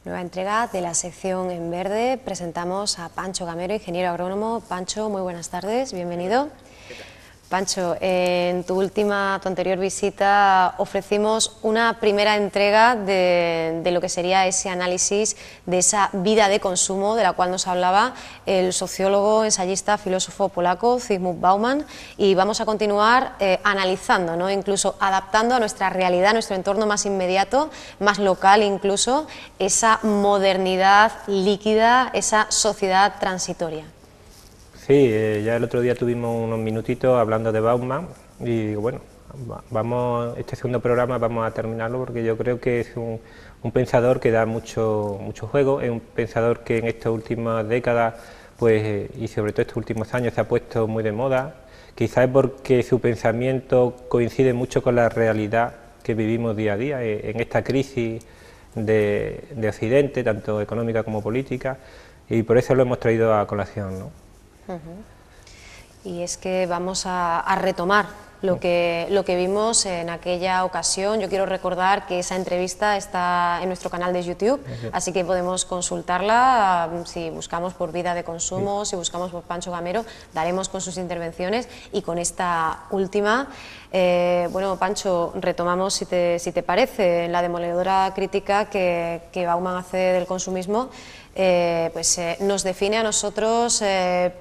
Nueva entrega de la sección En Verde. Presentamos a Pancho Gamero, ingeniero agrónomo. Pancho, muy buenas tardes, bienvenido. Pancho, en tu anterior visita ofrecimos una primera entrega de lo que sería ese análisis de esa vida de consumo de la cual nos hablaba el sociólogo, ensayista, filósofo polaco Zygmunt Bauman, y vamos a continuar analizando, ¿no? Incluso adaptando a nuestra realidad, a nuestro entorno más inmediato, más local incluso, esa modernidad líquida, esa sociedad transitoria. Sí, ya el otro día tuvimos unos minutitos hablando de Bauman y digo, bueno, este segundo programa vamos a terminarlo porque yo creo que es un pensador que da mucho juego, es un pensador que en estas últimas décadas pues, y sobre todo estos últimos años se ha puesto muy de moda, quizás es porque su pensamiento coincide mucho con la realidad que vivimos día a día, en esta crisis de Occidente, tanto económica como política, y por eso lo hemos traído a colación, ¿no? Y es que vamos a retomar lo que vimos en aquella ocasión. Yo quiero recordar que esa entrevista está en nuestro canal de YouTube, así que podemos consultarla. Si buscamos por Vida de Consumo, si buscamos por Pancho Gamero, daremos con sus intervenciones. Y con esta última, bueno, Pancho, retomamos, si te parece, la demoledora crítica que Bauman hace del consumismo. Nos define a nosotros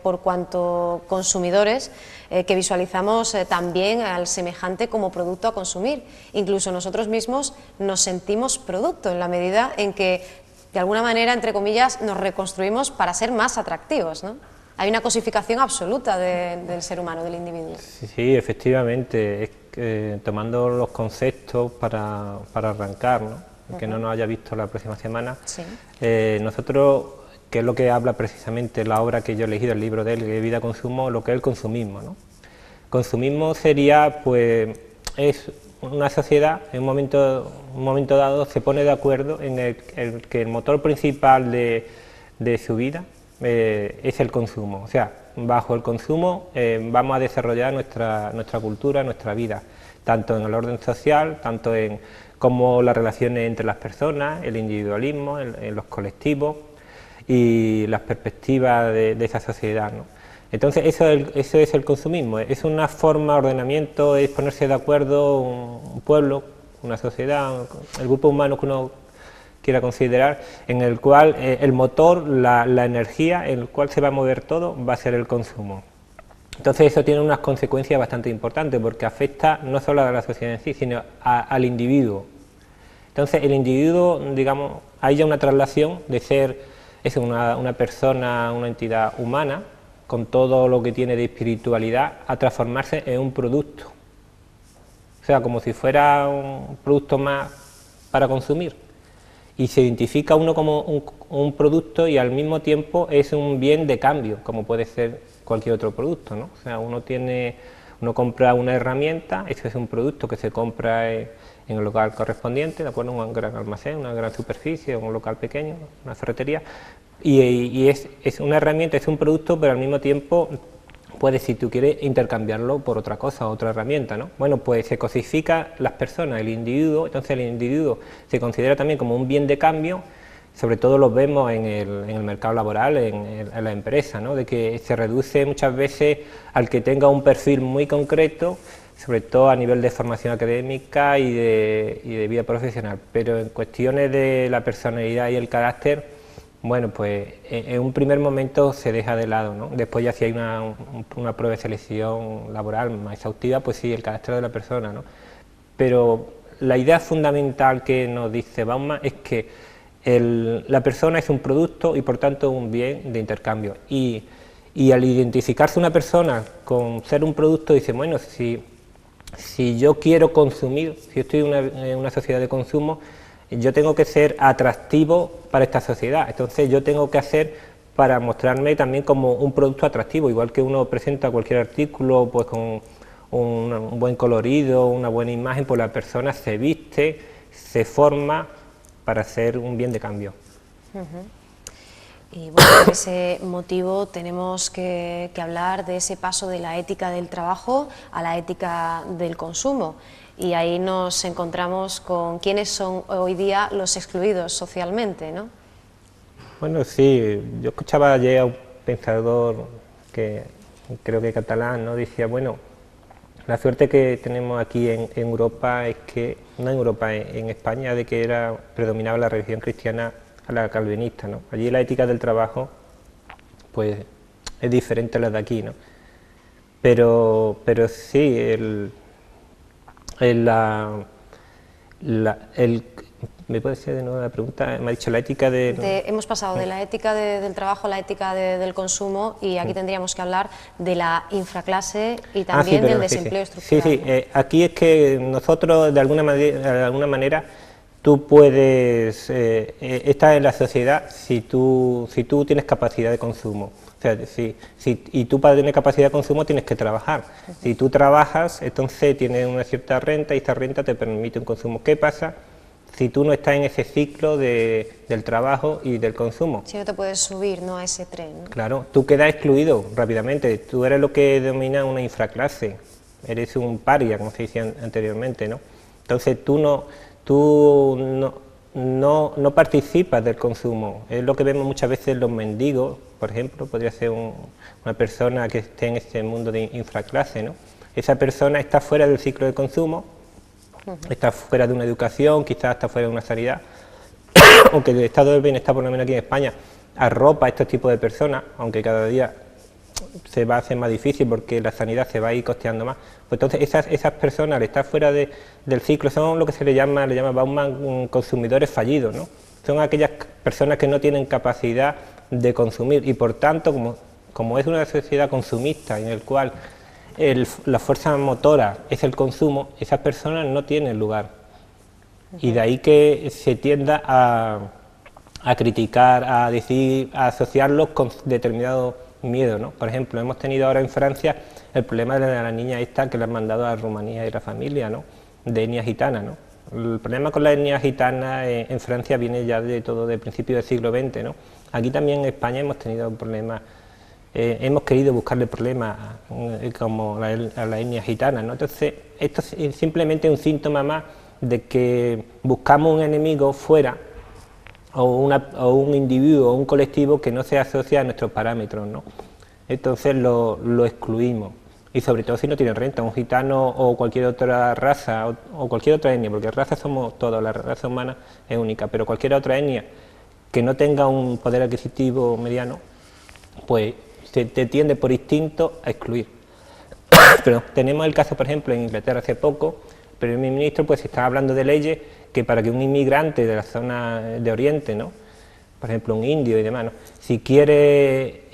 por cuanto consumidores que visualizamos también al semejante como producto a consumir. Incluso nosotros mismos nos sentimos producto en la medida en que, de alguna manera, entre comillas, nos reconstruimos para ser más atractivos, ¿no? Hay una cosificación absoluta del ser humano, del individuo. Sí, efectivamente, tomando los conceptos para arrancar, ¿no? Que no nos haya visto la próxima semana, sí. Nosotros, que es lo que habla precisamente la obra que yo he elegido, el libro de él, de Vida Consumo, lo que es el consumismo, ¿no? Consumismo sería, pues, es una sociedad, en un momento dado, se pone de acuerdo en el que el motor principal de su vida es el consumo, o sea, bajo el consumo vamos a desarrollar nuestra cultura, nuestra vida, tanto en el orden social, tanto en como las relaciones entre las personas, el individualismo, en los colectivos y las perspectivas de esa sociedad, ¿no? Entonces eso es el consumismo, es una forma de ordenamiento, es ponerse de acuerdo un pueblo, una sociedad, el grupo humano que uno quiera considerar, en el cual el motor, la energía en el cual se va a mover todo va a ser el consumo. Entonces eso tiene unas consecuencias bastante importantes porque afecta no solo a la sociedad en sí, sino al individuo. Entonces el individuo, digamos, hay ya una traslación de ser una persona, una entidad humana, con todo lo que tiene de espiritualidad, a transformarse en un producto. O sea, como si fuera un producto más para consumir. Y se identifica uno como un producto y al mismo tiempo es un bien de cambio, como puede ser cualquier otro producto, ¿no? O sea, uno compra una herramienta, eso es un producto que se compra en el local correspondiente, de acuerdo, un gran almacén, una gran superficie, un local pequeño, una ferretería, y es una herramienta, es un producto, pero al mismo tiempo puedes, si tú quieres, intercambiarlo por otra cosa, otra herramienta, ¿no? Bueno, pues se cosifica las personas, el individuo, entonces el individuo se considera también como un bien de cambio, sobre todo lo vemos en el mercado laboral, en la empresa, ¿no? De que se reduce muchas veces al que tenga un perfil muy concreto, sobre todo a nivel de formación académica y de vida profesional, pero en cuestiones de la personalidad y el carácter, bueno, pues en un primer momento se deja de lado, ¿no? Después ya si hay una prueba de selección laboral más exhaustiva, pues sí, el carácter de la persona, ¿no? Pero la idea fundamental que nos dice Bauman es que la persona es un producto y por tanto un bien de intercambio. Y al identificarse una persona con ser un producto, dice, bueno, si yo quiero consumir, si yo estoy en una sociedad de consumo, yo tengo que ser atractivo para esta sociedad, entonces yo tengo que hacer para mostrarme también como un producto atractivo, igual que uno presenta cualquier artículo pues con un buen colorido, una buena imagen, pues la persona se viste, se forma para ser un bien de cambio. Y bueno, por ese motivo tenemos que hablar de ese paso de la ética del trabajo a la ética del consumo. y ahí nos encontramos con quiénes son hoy día los excluidos socialmente, ¿no? Bueno, sí, yo escuchaba ayer a un pensador que creo que catalán, ¿no? Decía, bueno, la suerte que tenemos aquí en Europa es que, no en Europa, en España, de que predominaba la religión cristiana a la calvinista, ¿no? Allí la ética del trabajo, pues, es diferente a la de aquí, ¿no? Pero sí, ¿me puede decir de nuevo la pregunta? Me ha dicho la ética hemos pasado de la ética del trabajo a la ética del consumo, y aquí tendríamos que hablar de la infraclase y también del desempleo estructural. Sí, aquí es que nosotros de alguna manera tú puedes estar en la sociedad si tú tienes capacidad de consumo. O sea, y tú para tener capacidad de consumo tienes que trabajar. Si tú trabajas, entonces tienes una cierta renta y esta renta te permite un consumo. ¿Qué pasa si tú no estás en ese ciclo del trabajo y del consumo? Si no te puedes subir, ¿no?, a ese tren, ¿no? Claro, tú quedas excluido rápidamente. Tú eres lo que denomina una infraclase. Eres un paria, como se decía anteriormente, ¿no? Entonces tú no participas del consumo. Es lo que vemos muchas veces los mendigos, por ejemplo, podría ser una persona que esté en este mundo de infraclase, ¿no? Esa persona está fuera del ciclo de consumo, está fuera de una educación, quizás está fuera de una sanidad, aunque el estado del bienestar, por lo menos aquí en España, arropa a estos tipos de personas, aunque cada día se va a hacer más difícil porque la sanidad se va a ir costeando más. Pues entonces esas personas, al estar fuera del ciclo, son lo que le llama Bauman consumidores fallidos, ¿no? Son aquellas personas que no tienen capacidad de consumir y por tanto, como es una sociedad consumista en el cual la fuerza motora es el consumo, esas personas no tienen lugar. Y de ahí que se tienda a criticar, a decir, a asociarlos con determinados miedos, ¿no? Por ejemplo, hemos tenido ahora en Francia el problema de la niña esta que le han mandado a Rumanía y la familia, ¿no?, de etnia gitana, ¿no? El problema con la etnia gitana en Francia viene ya de principio del siglo XX, ¿no? Aquí también en España hemos tenido problemas. Hemos querido buscarle problemas como a la etnia gitana, ¿no? Entonces, esto es simplemente un síntoma más de que buscamos un enemigo fuera, o un individuo o un colectivo que no se asocia a nuestros parámetros, ¿no? Entonces lo excluimos, y sobre todo si no tiene renta. Un gitano o cualquier otra raza o cualquier otra etnia, porque raza somos todos, la raza humana es única, pero cualquier otra etnia que no tenga un poder adquisitivo mediano, pues te tiende por instinto a excluir. Pero tenemos el caso, por ejemplo, en Inglaterra hace poco, el primer ministro pues está hablando de leyes que para que un inmigrante de la zona de Oriente, ¿no?, por ejemplo un indio y demás, ¿no?, si quiere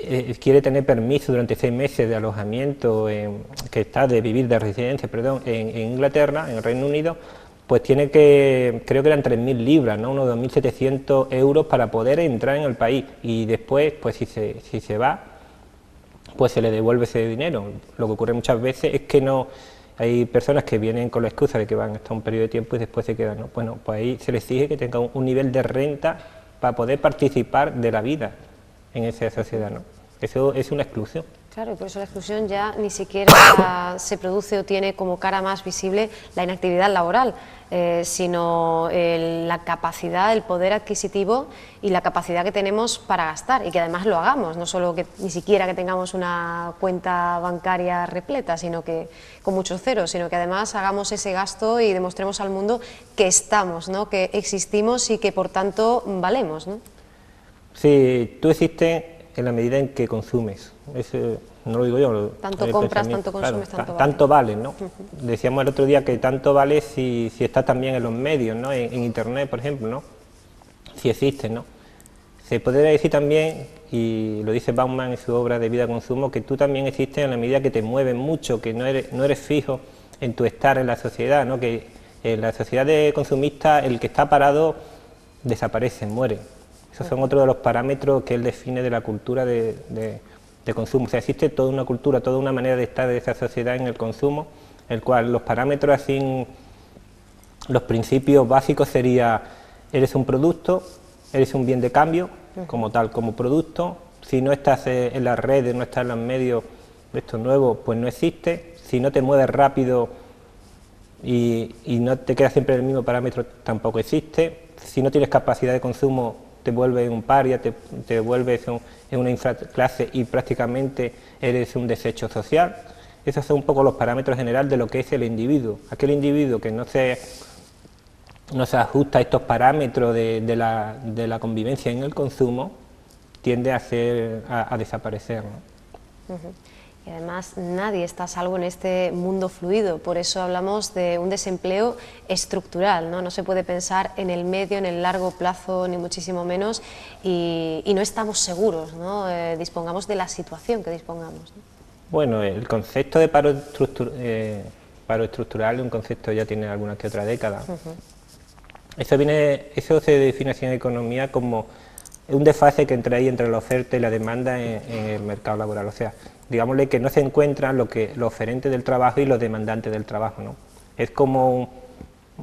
tener permiso durante 6 meses de alojamiento, de vivir de residencia, perdón, en Inglaterra, en el Reino Unido, pues tiene que, creo que eran 3.000 libras, ¿no?, unos 2.700 euros para poder entrar en el país, y después, pues si se va, pues se le devuelve ese dinero. Lo que ocurre muchas veces es que no hay personas que vienen con la excusa de que van hasta un periodo de tiempo y después se quedan, ¿no? Bueno, pues ahí se les exige que tengan un nivel de renta para poder participar de la vida en esa sociedad, ¿no? Eso es una exclusión. Claro, y por eso la exclusión ya ni siquiera se produce o tiene como cara más visible la inactividad laboral, sino la capacidad, el poder adquisitivo y la capacidad que tenemos para gastar, y que además lo hagamos, no solo que ni siquiera que tengamos una cuenta bancaria repleta, sino que con muchos ceros, sino que además hagamos ese gasto y demostremos al mundo que estamos, ¿no?, que existimos y que por tanto valemos, ¿no? Sí, tú existes en la medida en que consumes. Eso no lo digo yo. Tanto compras, tanto consumes, claro, tanto vale, ¿no? Decíamos el otro día que tanto vale si está también en los medios, ¿no? En Internet, por ejemplo, ¿no? Si existe, ¿no? Se podría decir también, y lo dice Bauman en su obra de Vida Consumo, que tú también existes en la medida que te mueves mucho, que no eres fijo en tu estar en la sociedad, ¿no? Que en la sociedad de consumistas el que está parado desaparece, muere. Esos son otros de los parámetros que él define de la cultura de consumo. O sea, existe toda una cultura, toda una manera de estar de esa sociedad en el consumo, el cual los parámetros, así, los principios básicos sería: eres un producto, eres un bien de cambio, como tal, como producto. Si no estás en las redes, no estás en los medios de estos nuevos, pues no existe. Si no te mueves rápido, y no te queda siempre el mismo parámetro, tampoco existe. Si no tienes capacidad de consumo, te vuelves un paria, te vuelves en una infraclase y prácticamente eres un desecho social. Esos son un poco los parámetros generales de lo que es el individuo. Aquel individuo que no se ajusta a estos parámetros de la convivencia en el consumo, tiende a desaparecer, ¿no? Y además nadie está a salvo en este mundo fluido, por eso hablamos de un desempleo estructural, ¿no? No se puede pensar en el medio, en el largo plazo, ni muchísimo menos, y no estamos seguros, ¿no? Dispongamos de la situación que dispongamos, ¿no? Bueno, el concepto de paro estructural es un concepto que ya tiene alguna que otra década. Eso se define así en economía como un desfase que entra ahí entre la oferta y la demanda en el mercado laboral. O sea, digámosle que no se encuentran los oferentes del trabajo y los demandantes del trabajo, ¿no? Es como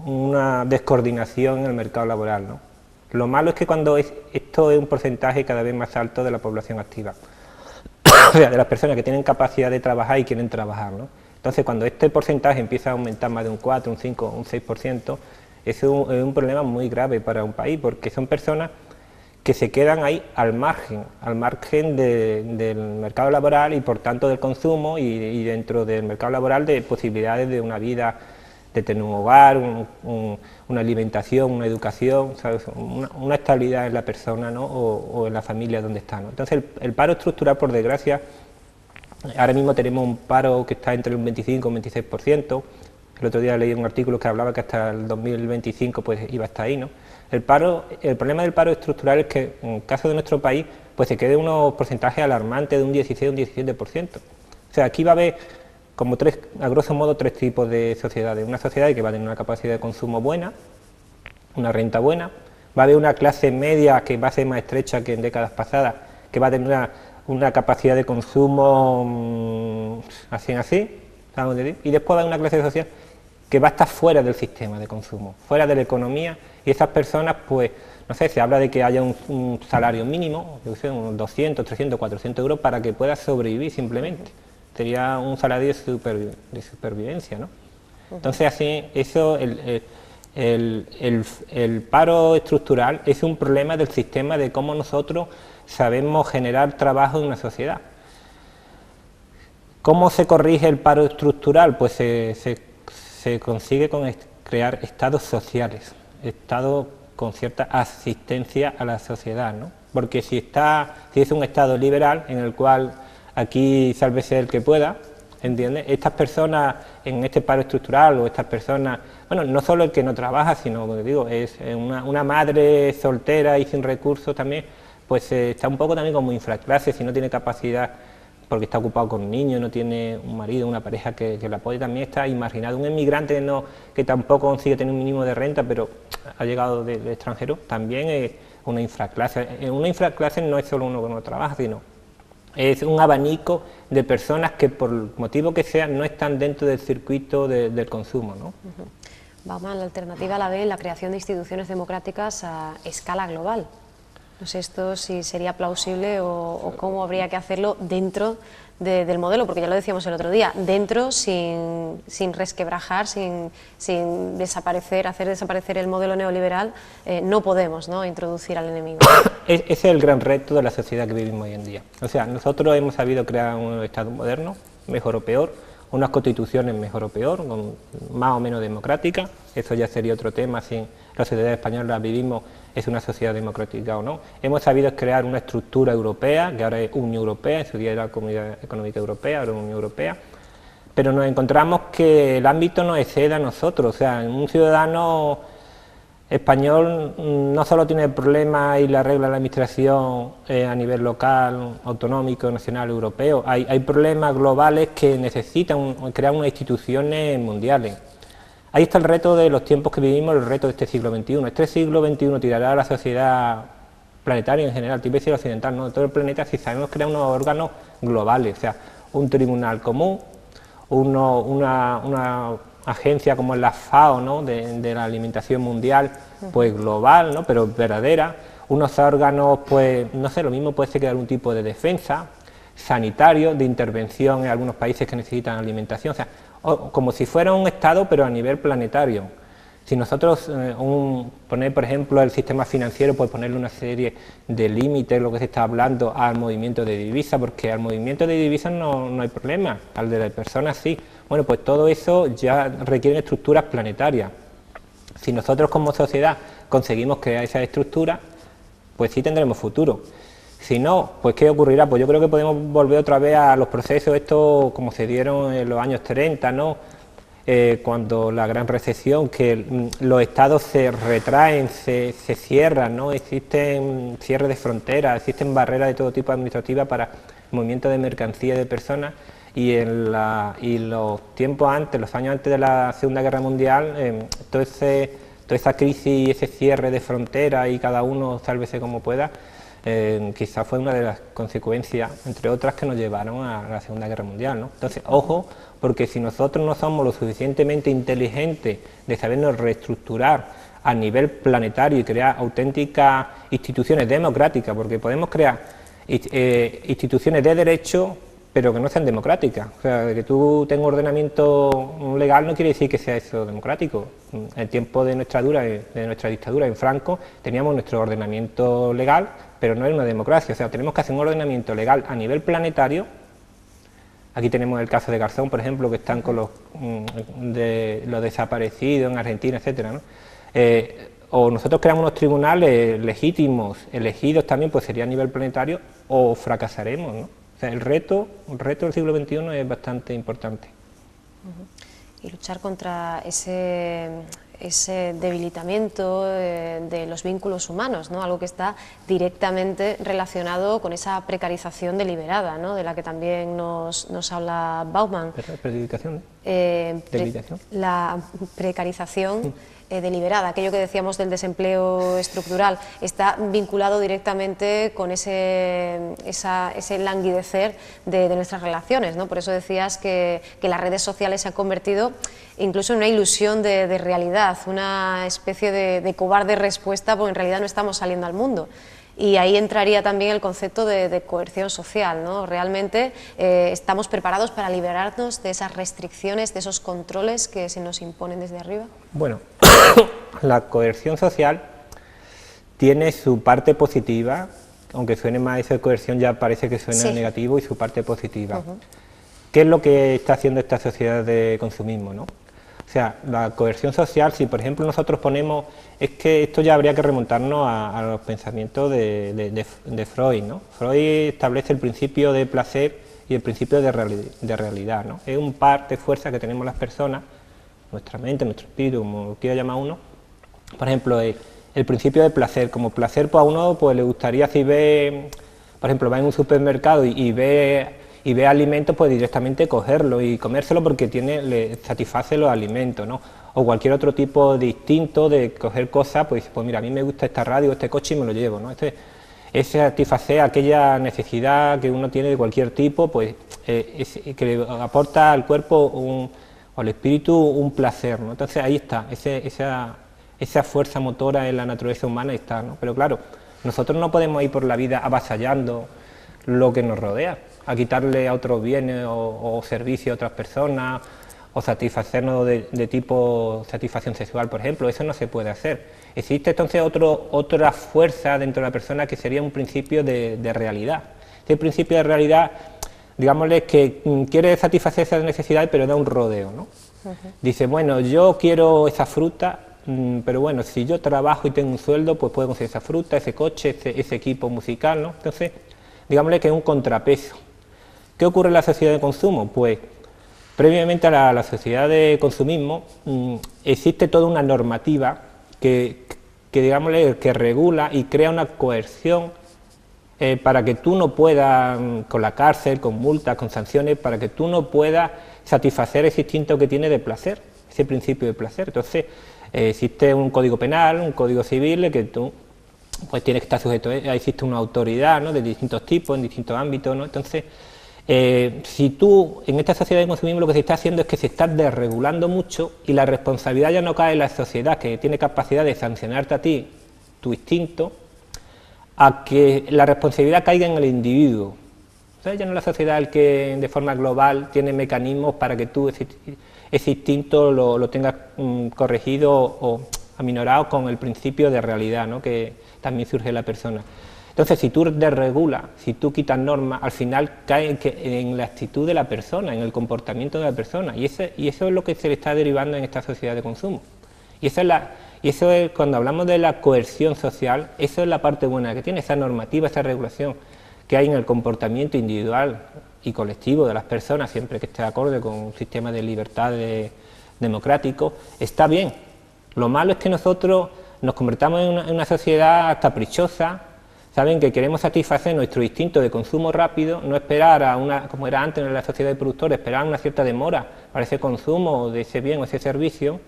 una descoordinación en el mercado laboral, ¿no? Lo malo es que cuando esto es un porcentaje cada vez más alto de la población activa, o sea, de las personas que tienen capacidad de trabajar y quieren trabajar, ¿no? Entonces, cuando este porcentaje empieza a aumentar más de un 4, un 5, un 6%, es un problema muy grave para un país, porque son personas que se quedan ahí al margen del mercado laboral y por tanto del consumo y dentro del mercado laboral de posibilidades de una vida, de tener un hogar, una alimentación, una educación, ¿sabes? Una estabilidad en la persona, ¿no? o en la familia donde está, ¿no? Entonces el paro estructural, por desgracia, ahora mismo tenemos un paro que está entre un 25 y un 26%, el otro día leí un artículo que hablaba que hasta el 2025 pues iba hasta ahí, ¿no? El problema del paro estructural es que en el caso de nuestro país pues se quede unos porcentajes alarmantes de un 16 o un 17%. O sea, aquí va a haber como a grosso modo tres tipos de sociedades. Una sociedad que va a tener una capacidad de consumo buena, una renta buena, va a haber una clase media que va a ser más estrecha que en décadas pasadas, que va a tener una capacidad de consumo así, ¿sabes? Y después va a haber una clase social que va a estar fuera del sistema de consumo, fuera de la economía, y esas personas, pues, no sé, se habla de que haya un salario mínimo, yo sé, unos 200, 300, 400 euros para que pueda sobrevivir simplemente. Sería un salario de supervivencia, ¿no? Entonces, así, eso, el paro estructural es un problema del sistema de cómo nosotros sabemos generar trabajo en una sociedad. ¿Cómo se corrige el paro estructural? Pues se consigue con crear estados sociales, estados con cierta asistencia a la sociedad, ¿no? Porque si es un estado liberal en el cual aquí sálvese el que pueda, ¿entiendes? Estas personas en este paro estructural o estas personas, bueno, no solo el que no trabaja, sino, como digo, es una madre soltera y sin recursos también, pues está un poco también como infraclase, si no tiene capacidad porque está ocupado con niños, no tiene un marido, una pareja que la apoye, también está marginado. Un emigrante que tampoco consigue tener un mínimo de renta, pero ha llegado del extranjero, también es una infraclase. Una infraclase no es solo uno que no trabaja, sino es un abanico de personas que por motivo que sea no están dentro del circuito del consumo, ¿no? Vamos a la alternativa, la B, la creación de instituciones democráticas a escala global. No sé esto si sería plausible o cómo habría que hacerlo dentro del modelo, porque ya lo decíamos el otro día, dentro sin resquebrajar, sin desaparecer, hacer desaparecer el modelo neoliberal, no podemos, ¿no?, introducir al enemigo. Ese es el gran reto de la sociedad que vivimos hoy en día. O sea, nosotros hemos sabido crear un Estado moderno, mejor o peor, unas constituciones mejor o peor, más o menos democráticas, eso ya sería otro tema, si la sociedad española vivimos es una sociedad democrática o no. Hemos sabido crear una estructura europea, que ahora es Unión Europea, en su día era la Comunidad Económica Europea, ahora es Unión Europea, pero nos encontramos que el ámbito nos excede a nosotros, o sea, un ciudadano español no solo tiene problemas y la regla de la administración a nivel local, autonómico, nacional, europeo, hay problemas globales que necesitan crear unas instituciones mundiales. Ahí está el reto de los tiempos que vivimos, el reto de este siglo XXI. Este siglo XXI tirará a la sociedad planetaria en general, tipo decir occidental, no, de todo el planeta, si sabemos crear unos órganos globales, o sea, un tribunal común, una agencia como la FAO, ¿no?, de la alimentación mundial, pues global, ¿no?, pero verdadera, unos órganos, pues, no sé, lo mismo puede ser crear un tipo de defensa, sanitario, de intervención en algunos países que necesitan alimentación, o sea, como si fuera un Estado, pero a nivel planetario. Si nosotros poner, por ejemplo, el sistema financiero, pues ponerle una serie de límites, lo que se está hablando, al movimiento de divisas, porque al movimiento de divisas no hay problema, al de las personas sí. Bueno, pues todo eso ya requiere estructuras planetarias. Si nosotros como sociedad conseguimos crear esas estructuras, pues sí tendremos futuro. Si no, pues ¿qué ocurrirá? Pues yo creo que podemos volver otra vez a los procesos estos como se dieron en los años 30, ¿no? Cuando la gran recesión, que los estados se retraen, se cierran, ¿no? Existen cierres de fronteras, existen barreras de todo tipo administrativas para movimiento de mercancías y de personas, y los tiempos antes, los años antes de la Segunda Guerra Mundial, toda esa crisis, ese cierre de fronteras y cada uno sálvese como pueda, quizás fue una de las consecuencias, entre otras, que nos llevaron a la Segunda Guerra Mundial, ¿no? Entonces, ojo, porque si nosotros no somos lo suficientemente inteligentes de sabernos reestructurar a nivel planetario y crear auténticas instituciones democráticas, porque podemos crear instituciones de derecho, pero que no sean democráticas. O sea, que tú tengas un ordenamiento legal no quiere decir que sea eso democrático. En el tiempo de nuestra dictadura en Franco teníamos nuestro ordenamiento legal, pero no era una democracia. O sea, tenemos que hacer un ordenamiento legal a nivel planetario. Aquí tenemos el caso de Garzón, por ejemplo, que están con los desaparecidos en Argentina, etcétera, ¿no? O nosotros creamos unos tribunales legítimos, elegidos también, pues sería a nivel planetario, o fracasaremos, ¿no? O sea, el reto del siglo XXI es bastante importante. Y luchar contra ese debilitamiento de los vínculos humanos, ¿no? Algo que está directamente relacionado con esa precarización deliberada, ¿no? De la que también nos habla Bauman. ¿Precarización? ¿Debilitación? La precarización deliberada, aquello que decíamos del desempleo estructural, está vinculado directamente con ese languidecer de nuestras relaciones, ¿no? Por eso decías que las redes sociales se han convertido incluso en una ilusión de realidad, una especie de cobarde respuesta, porque en realidad no estamos saliendo al mundo. Y ahí entraría también el concepto de coerción social, ¿no? Realmente estamos preparados para liberarnos de esas restricciones, de esos controles que se nos imponen desde arriba. Bueno, la coerción social tiene su parte positiva, aunque suene más esa coerción ya parece que suena negativo, y su parte positiva. ¿Qué es lo que está haciendo esta sociedad de consumismo, no? O sea, la coerción social, si por ejemplo nosotros ponemos, es que esto ya habría que remontarnos a los pensamientos de Freud, ¿no? Freud establece el principio de placer y el principio de realidad, ¿no? Es un par de fuerzas que tenemos las personas, nuestra mente, nuestro espíritu, como lo quiera llamar uno. Por ejemplo, el principio de placer, como placer, pues a uno pues le gustaría, si ve, por ejemplo, va en un supermercado y ve alimentos, pues directamente cogerlo y comérselo porque le satisface los alimentos, ¿no? O cualquier otro tipo de instinto de coger cosas, pues mira, a mí me gusta esta radio, este coche y me lo llevo, ¿no? Es satisfacer aquella necesidad que uno tiene de cualquier tipo, pues que le aporta al cuerpo o al espíritu un placer, ¿no? Entonces ahí está, esa fuerza motora en la naturaleza humana está, ¿no? Pero claro, nosotros no podemos ir por la vida avasallando lo que nos rodea, a quitarle a otros bienes o servicios a otras personas, o satisfacernos de tipo satisfacción sexual, por ejemplo. Eso no se puede hacer. Existe entonces otra fuerza dentro de la persona que sería un principio de realidad. Este principio de realidad, digámosle, que quiere satisfacer esas necesidades, pero da un rodeo, ¿no? Dice, bueno, yo quiero esa fruta, pero bueno, si yo trabajo y tengo un sueldo, pues puedo conseguir esa fruta, ese coche, ese equipo musical, ¿no? Entonces, digámosle que es un contrapeso. ¿Qué ocurre en la sociedad de consumo? Pues previamente a la sociedad de consumismo existe toda una normativa que digámosle, que regula y crea una coerción para que tú no puedas, con la cárcel, con multas, con sanciones, para que tú no puedas satisfacer ese instinto que tiene de placer, ese principio de placer. Entonces existe un código penal, un código civil, que tú pues tienes que estar sujeto, existe una autoridad, ¿no?, de distintos tipos, en distintos ámbitos, ¿no? Entonces, si tú, en esta sociedad de consumismo, lo que se está haciendo es que se está desregulando mucho y la responsabilidad ya no cae en la sociedad, que tiene capacidad de sancionarte a ti, tu instinto, a que la responsabilidad caiga en el individuo. O Entonces ya no es la sociedad el que de forma global tiene mecanismos para que tú ese instinto lo tengas corregido o aminorado con el principio de realidad, ¿no?, que también surge en la persona. Entonces, si tú desregulas, si tú quitas normas, al final cae en la actitud de la persona, en el comportamiento de la persona, y eso es lo que se le está derivando en esta sociedad de consumo. Y eso es cuando hablamos de la coerción social, eso es la parte buena que tiene esa normativa, esa regulación que hay en el comportamiento individual y colectivo de las personas, siempre que esté acorde con un sistema de libertades democrático, está bien. Lo malo es que nosotros nos convertamos en una sociedad caprichosa, saben, que queremos satisfacer nuestro instinto de consumo rápido, no esperar a como era antes en la sociedad de productores, esperar una cierta demora para ese consumo de ese bien o ese servicio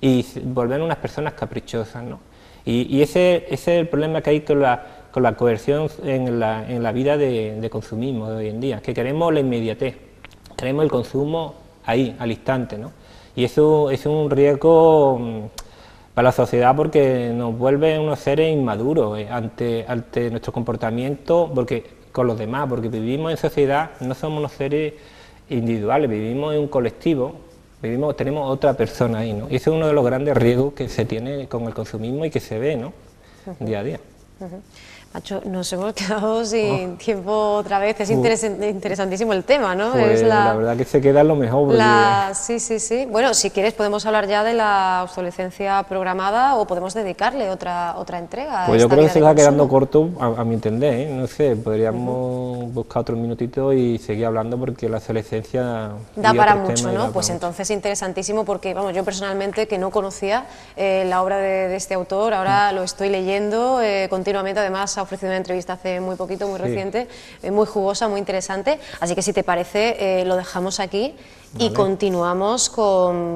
y volver unas personas caprichosas, ¿no? Y ese es el problema que hay con la coerción en la vida de consumismo de hoy en día, que queremos la inmediatez, queremos el consumo ahí, al instante, ¿no? Y eso es un riesgo para la sociedad porque nos vuelve unos seres inmaduros ante nuestro comportamiento con los demás, porque vivimos en sociedad, no somos unos seres individuales, vivimos en un colectivo, tenemos otra persona ahí, ¿no? Y ese es uno de los grandes riesgos que se tiene con el consumismo y que se ve, ¿no?, día a día. Macho, nos hemos quedado sin tiempo otra vez, es interesantísimo el tema, ¿no? Pues la verdad que se queda lo mejor. Sí. Bueno, si quieres podemos hablar ya de la obsolescencia programada o podemos dedicarle otra entrega. Pues yo creo que se está quedando corto, a mi entender, ¿eh? No sé, podríamos buscar otro minutito y seguir hablando porque la obsolescencia da para mucho, ¿no? Pues entonces interesantísimo porque, vamos, yo personalmente que no conocía la obra de este autor, ahora lo estoy leyendo continuamente, además ha ofrecido una entrevista hace muy poquito, muy reciente, muy jugosa, muy interesante, así que si te parece lo dejamos aquí y continuamos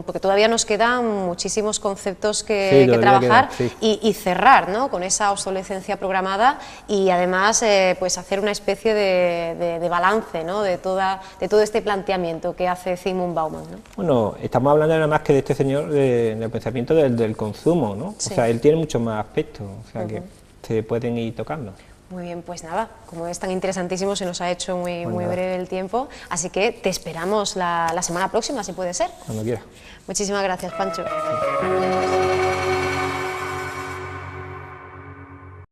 porque todavía nos quedan muchísimos conceptos que trabajar y cerrar, ¿no?, con esa obsolescencia programada y además pues hacer una especie de balance, ¿no?, de todo este planteamiento que hace Zygmunt Bauman, ¿no? Bueno, estamos hablando nada más que de este señor del pensamiento del consumo, ¿no? O sea, él tiene muchos más aspectos, o sea que se pueden ir tocando. Muy bien, pues nada, como es tan interesantísimo, se nos ha hecho muy breve el tiempo, así que te esperamos la semana próxima, si puede ser. Cuando quiera. Muchísimas gracias, Pancho. Sí.